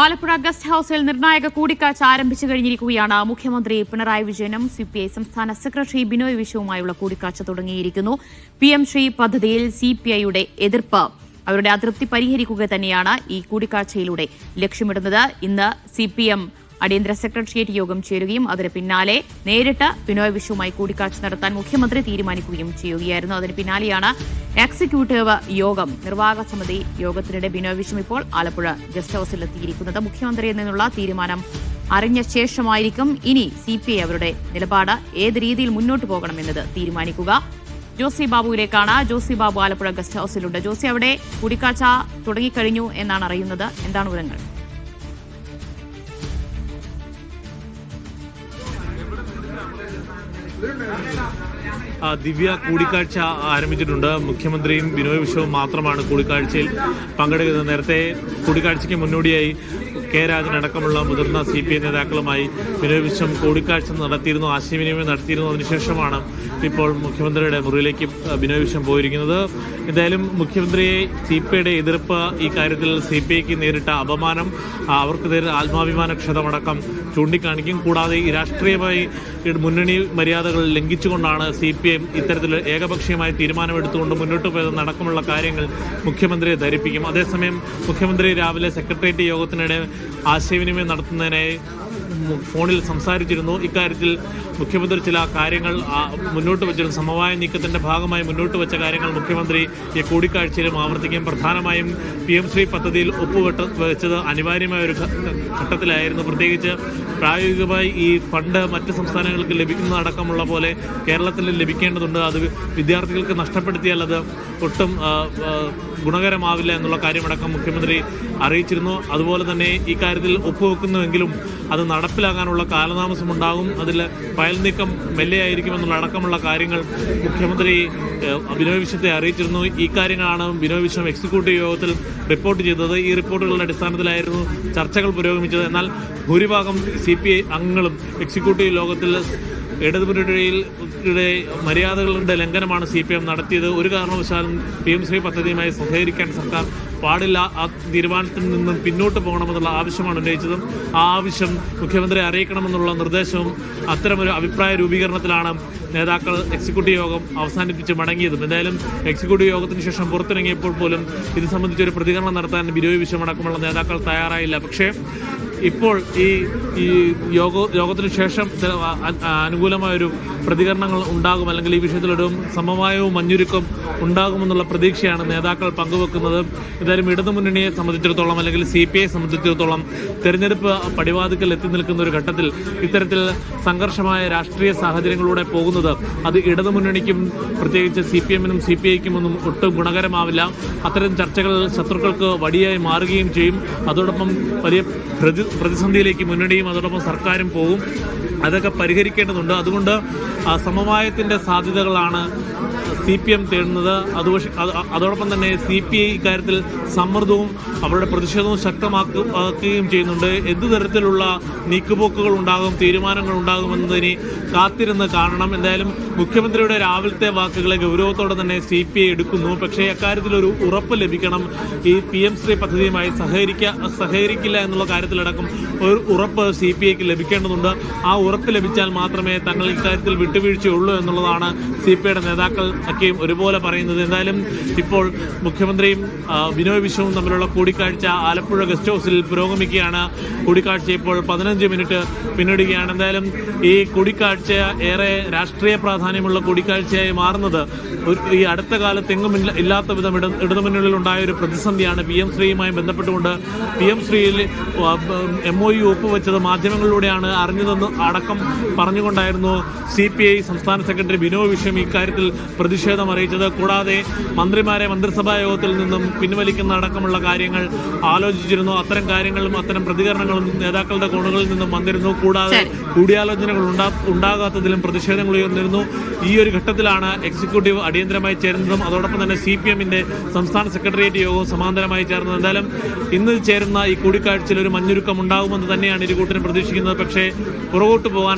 Alappuzha guest ഹൌസിൽ നിർണായക കൂടിക്കാഴ്ച ആരംഭിച്ചു കഴിഞ്ഞിരിക്കുകയാണ്. മുഖ്യമന്ത്രി പിണറായി വിജയനും സിപിഐ സംസ്ഥാന സെക്രട്ടറി ബിനോയ് വിശ്വവുമായുള്ള കൂടിക്കാഴ്ച തുടങ്ങിയിരിക്കുന്നു. PM ശ്രീ പദ്ധതിയിൽ സിപിഐയുടെ എതിർപ്പ്, അവരുടെ അതൃപ്തി പരിഹരിക്കുക തന്നെയാണ് ഈ കൂടിക്കാഴ്ചയിലൂടെ ലക്ഷ്യമിടുന്നത്. ഇന്ന് CPM അടിയന്തര സെക്രട്ടേറിയറ്റ് യോഗം ചേരുകയും അതിന് പിന്നാലെ നേരിട്ട് ബിനോയ് വിശ്വവുമായി കൂടിക്കാഴ്ച നടത്താൻ മുഖ്യമന്ത്രി തീരുമാനിക്കുകയും ചെയ്യുകയായിരുന്നു. അതിന് പിന്നാലെയാണ് എക്സിക്യൂട്ടീവ് യോഗം, നിർവാഹക സമിതി യോഗത്തിനിടെ ബിനോയ് വിശ്വം ഇപ്പോൾ ആലപ്പുഴ ഗസ്റ്റ് ഹൌസിലെത്തിയിരിക്കുന്നത്. മുഖ്യമന്ത്രിയിൽ നിന്നുള്ള തീരുമാനം അറിഞ്ഞ ശേഷമായിരിക്കും ഇനി CPI അവരുടെ നിലപാട് ഏത് രീതിയിൽ മുന്നോട്ട് പോകണമെന്നത് തീരുമാനിക്കുക. ജോസി ബാബുവിലേക്കാണ്. ജോസി ബാബു ആലപ്പുഴ ഗസ്റ്റ് ഹൌസിലുണ്ട്. ജോസി, അവിടെ കൂടിക്കാഴ്ച തുടങ്ങിക്കഴിഞ്ഞു എന്നാണ് അറിയുന്നത്. എന്താണ് വിവരങ്ങൾ? ദിവ്യ, കൂടിക്കാഴ്ച ആരംഭിച്ചിട്ടുണ്ട്. മുഖ്യമന്ത്രിയും ബിനോയ് വിശ്വവും മാത്രമാണ് കൂടിക്കാഴ്ചയിൽ പങ്കെടുക്കുന്നത്. നേരത്തെ കൂടിക്കാഴ്ചയ്ക്ക് മുന്നോടിയായി കെ രാജനടക്കമുള്ള മുതിർന്ന CPI നേതാക്കളുമായി ബിനോയ് വിശ്വം കൂടിക്കാഴ്ച നടത്തിയിരുന്നു, ആശയവിനിമയം നടത്തിയിരുന്നു. അതിനുശേഷമാണ് ഇപ്പോൾ മുഖ്യമന്ത്രിയുടെ മുറിയിലേക്ക് ബിനോയ് വിശ്വം പോയിരിക്കുന്നത്. എന്തായാലും മുഖ്യമന്ത്രിയെ CPIയുടെ എതിർപ്പ്, ഈ കാര്യത്തിൽ CPIക്ക് നേരിട്ട അപമാനം, അവർക്ക് നേരിട്ട ആത്മാഭിമാനക്ഷതമടക്കം ചൂണ്ടിക്കാണിക്കും. കൂടാതെ ഈ രാഷ്ട്രീയമായി മുന്നണി മര്യാദകൾ ലംഘിച്ചുകൊണ്ടാണ് CPM ഇത്തരത്തിൽ ഏകപക്ഷീയമായ തീരുമാനമെടുത്തുകൊണ്ട് മുന്നോട്ട് പോയതെന്നടക്കമുള്ള കാര്യങ്ങൾ മുഖ്യമന്ത്രിയെ ധരിപ്പിക്കും. അതേസമയം മുഖ്യമന്ത്രി രാവിലെ സെക്രട്ടേറിയറ്റ് യോഗത്തിനിടെ ആശയവിനിമയം നടത്തുന്നതിനായി ഫോണിൽ സംസാരിച്ചിരുന്നു. ഇക്കാര്യത്തിൽ മുഖ്യമന്ത്രി ചില കാര്യങ്ങൾ മുന്നോട്ട് വെച്ചിരുന്നു. സമവായ നീക്കത്തിന്റെ ഭാഗമായി മുന്നോട്ട് വെച്ച കാര്യങ്ങൾ മുഖ്യമന്ത്രി ഈ കൂടിക്കാഴ്ചയിലും ആവർത്തിക്കും. പ്രധാനമായും PM ശ്രീ പദ്ധതിയിൽ വെച്ചത് അനിവാര്യമായ ഒരു ഘട്ടത്തിലായിരുന്നു. പ്രത്യേകിച്ച് പ്രായോഗികമായി ഈ ഫണ്ട് മറ്റ് സംസ്ഥാനങ്ങൾക്ക് ലഭിക്കുന്നതടക്കമുള്ള പോലെ കേരളത്തിൽ ലഭിക്കേണ്ടതുണ്ട്. അത് വിദ്യാർത്ഥികൾക്ക് നഷ്ടപ്പെടുത്തിയാൽ അത് ഒട്ടും ഗുണകരമാവില്ല എന്നുള്ള കാര്യമടക്കം മുഖ്യമന്ത്രി അറിയിച്ചിരുന്നു. അതുപോലെ തന്നെ ഈ കാര്യത്തിൽ ഒപ്പുവെക്കുന്നുവെങ്കിലും അത് നടപ്പിലാകാനുള്ള കാലതാമസം ഉണ്ടാകും, അതിൽ ഫയൽ നീക്കം മെല്ലെയായിരിക്കുമെന്നുള്ള അടക്കമുള്ള കാര്യങ്ങൾ മുഖ്യമന്ത്രി ബിനോയ് വിശ്വത്തെ അറിയിച്ചിരുന്നു. ഈ കാര്യങ്ങളാണ് ബിനോയ് വിശ്വം എക്സിക്യൂട്ടീവ് യോഗത്തിൽ റിപ്പോർട്ട് ചെയ്തത്. ഈ റിപ്പോർട്ടുകളുടെ അടിസ്ഥാനത്തിലായിരുന്നു ചർച്ചകൾ പുരോഗമിച്ചത്. എന്നാൽ ഭൂരിഭാഗം CPI അംഗങ്ങളും എക്സിക്യൂട്ടീവ് യോഗത്തിൽ ഇടതുമുന്നണിയുടെ മര്യാദകളുടെ ലംഘനമാണ് CPM നടത്തിയത്. ഒരു കാരണവശാലും PM ശ്രീ പദ്ധതിയുമായി സഹകരിക്കാൻ സർക്കാർ പാടില്ല, ആ തീരുമാനത്തിൽ നിന്നും പിന്നോട്ട് പോകണമെന്നുള്ള ആവശ്യമാണ് ഉന്നയിച്ചതും. ആ ആവശ്യം മുഖ്യമന്ത്രിയെ അറിയിക്കണമെന്നുള്ള നിർദ്ദേശവും അത്തരമൊരു അഭിപ്രായ രൂപീകരണത്തിലാണ് നേതാക്കൾ എക്സിക്യൂട്ടീവ് യോഗം അവസാനിപ്പിച്ച് മടങ്ങിയതും. എന്തായാലും എക്സിക്യൂട്ടീവ് യോഗത്തിന് ശേഷം പുറത്തിറങ്ങിയപ്പോൾ പോലും ഇത് സംബന്ധിച്ചൊരു പ്രതികരണം നടത്താൻ ബിനോയ് വിശ്വം അടക്കമുള്ള നേതാക്കൾ തയ്യാറായില്ല. പക്ഷേ ഇപ്പോൾ ഈ യോഗത്തിന് ശേഷം അനുകൂലമായൊരു പ്രതികരണങ്ങൾ ഉണ്ടാകും, അല്ലെങ്കിൽ ഈ വിഷയത്തിലൊരു സമവായവും മഞ്ഞുരുക്കം ഉണ്ടാകുമെന്നുള്ള പ്രതീക്ഷയാണ് നേതാക്കൾ പങ്കുവെക്കുന്നത്. എന്തായാലും ഇടതുമുന്നണിയെ സംബന്ധിച്ചിടത്തോളം, അല്ലെങ്കിൽ CPI സംബന്ധിച്ചിടത്തോളം, തെരഞ്ഞെടുപ്പ് പടിവാതിക്കൽ എത്തി നിൽക്കുന്ന ഒരു ഘട്ടത്തിൽ ഇത്തരത്തിൽ സംഘർഷമായ രാഷ്ട്രീയ സാഹചര്യങ്ങളിലൂടെ പോകുന്നത് അത് ഇടതുമുന്നണിക്കും പ്രത്യേകിച്ച് CPM-നും CPI-ക്കും ഒന്നും ഒട്ടും ഗുണകരമാവില്ല. അത്തരം ചർച്ചകൾ ശത്രുക്കൾക്ക് വടിയായി മാറുകയും ചെയ്യും. അതോടൊപ്പം വലിയ പ്രതിസന്ധിയിലേക്ക് മുന്നണിയും അതോടൊപ്പം സർക്കാരും പോകും. അതൊക്കെ പരിഹരിക്കേണ്ടതുണ്ട്. അതുകൊണ്ട് സമവായത്തിൻ്റെ സാധ്യതകളാണ് CPM തേടുന്നത്. അതോടൊപ്പം തന്നെ CPI ഇക്കാര്യത്തിൽ സമ്മർദ്ദവും അവരുടെ പ്രതിഷേധവും ശക്തമാക്കുകയും ചെയ്യുന്നുണ്ട്. എന്തു തരത്തിലുള്ള നീക്കുപോക്കുകൾ ഉണ്ടാകും, തീരുമാനങ്ങൾ ഉണ്ടാകുമെന്നതിന് കാത്തിരുന്ന് കാണണം. എന്തായാലും മുഖ്യമന്ത്രിയുടെ രാവിലത്തെ വാക്കുകളെ ഗൗരവത്തോടെ തന്നെ CPI എടുക്കുന്നു. പക്ഷേ അക്കാര്യത്തിലൊരു ഉറപ്പ് ലഭിക്കണം. ഈ PM ശ്രീ പദ്ധതിയുമായി സഹകരിക്കില്ല എന്നുള്ള കാര്യത്തിലടക്കം ഒരു ഉറപ്പ് CPIക്ക് ലഭിക്കേണ്ടതുണ്ട്. ആ ഉറപ്പ് ലഭിച്ചാൽ മാത്രമേ തങ്ങൾ ഇക്കാര്യത്തിൽ വിട്ടുവീഴ്ചയുള്ളൂ എന്നുള്ളതാണ് CPIയുടെ നേതാക്കൾ ഒക്കെയും ഒരുപോലെ പറയുന്നത്. എന്തായാലും ഇപ്പോൾ മുഖ്യമന്ത്രിയും ബിനോയ് വിശ്വവും തമ്മിലുള്ള കൂടിക്കാഴ്ച ആലപ്പുഴ ഗസ്റ്റ് ഹൌസിൽ പുരോഗമിക്കുകയാണ്. കൂടിക്കാഴ്ച ഇപ്പോൾ 15 മിനിറ്റ് പിന്നിടുകയാണ്. എന്തായാലും ഈ കൂടിക്കാഴ്ച ഏറെ രാഷ്ട്രീയ പ്രാധാന്യമുള്ള കൂടിക്കാഴ്ചയായി മാറുന്നത് ഈ അടുത്ത കാലത്ത് എങ്ങും ഇല്ലാത്ത വിധം ഇടതുമുന്നണിയിൽ ഉണ്ടായ ഒരു പ്രതിസന്ധിയാണ്. PM ശ്രീയുമായി ബന്ധപ്പെട്ടുകൊണ്ട് PM ശ്രീയിൽ MOU ഒപ്പുവെച്ചത് മാധ്യമങ്ങളിലൂടെയാണ് അറിഞ്ഞതെന്ന് അടക്കം പറഞ്ഞുകൊണ്ടായിരുന്നു CPI സംസ്ഥാന സെക്രട്ടറി ബിനോയ് വിശ്വം ഇക്കാര്യത്തിൽ പ്രതിഷേധം അറിയിച്ചത്. കൂടാതെ മന്ത്രിമാരെ മന്ത്രിസഭാ യോഗത്തിൽ നിന്നും പിൻവലിക്കുന്ന അടക്കമുള്ള കാര്യങ്ങൾ ആലോചിച്ചിരുന്നു. അത്തരം കാര്യങ്ങളും അത്തരം പ്രതികരണങ്ങളും നേതാക്കളുടെ കോണുകളിൽ നിന്നും വന്നിരുന്നു. കൂടാതെ കൂടിയാലോചനകൾ ഉണ്ടാകാത്തതിലും പ്രതിഷേധങ്ങൾ ഉയർന്നിരുന്നു. ഈ ഒരു ഘട്ടത്തിലാണ് എക്സിക്യൂട്ടീവ് അടിയന്തരമായി ചേരുന്നതും അതോടൊപ്പം തന്നെ CPM-ന്റെ സംസ്ഥാന സെക്രട്ടേറിയറ്റ് യോഗവും സമാന്തരമായി ചേർന്നത്. എന്തായാലും ഇന്ന് ചേരുന്ന ഈ കൂടിക്കാഴ്ചയിൽ ഒരു മഞ്ഞുരുക്കം ഉണ്ടാകുമെന്ന് തന്നെയാണ് ഇരുകൂട്ടരും പ്രതീക്ഷിക്കുന്നത്. പക്ഷേ പുറകോട്ട് പോകാൻ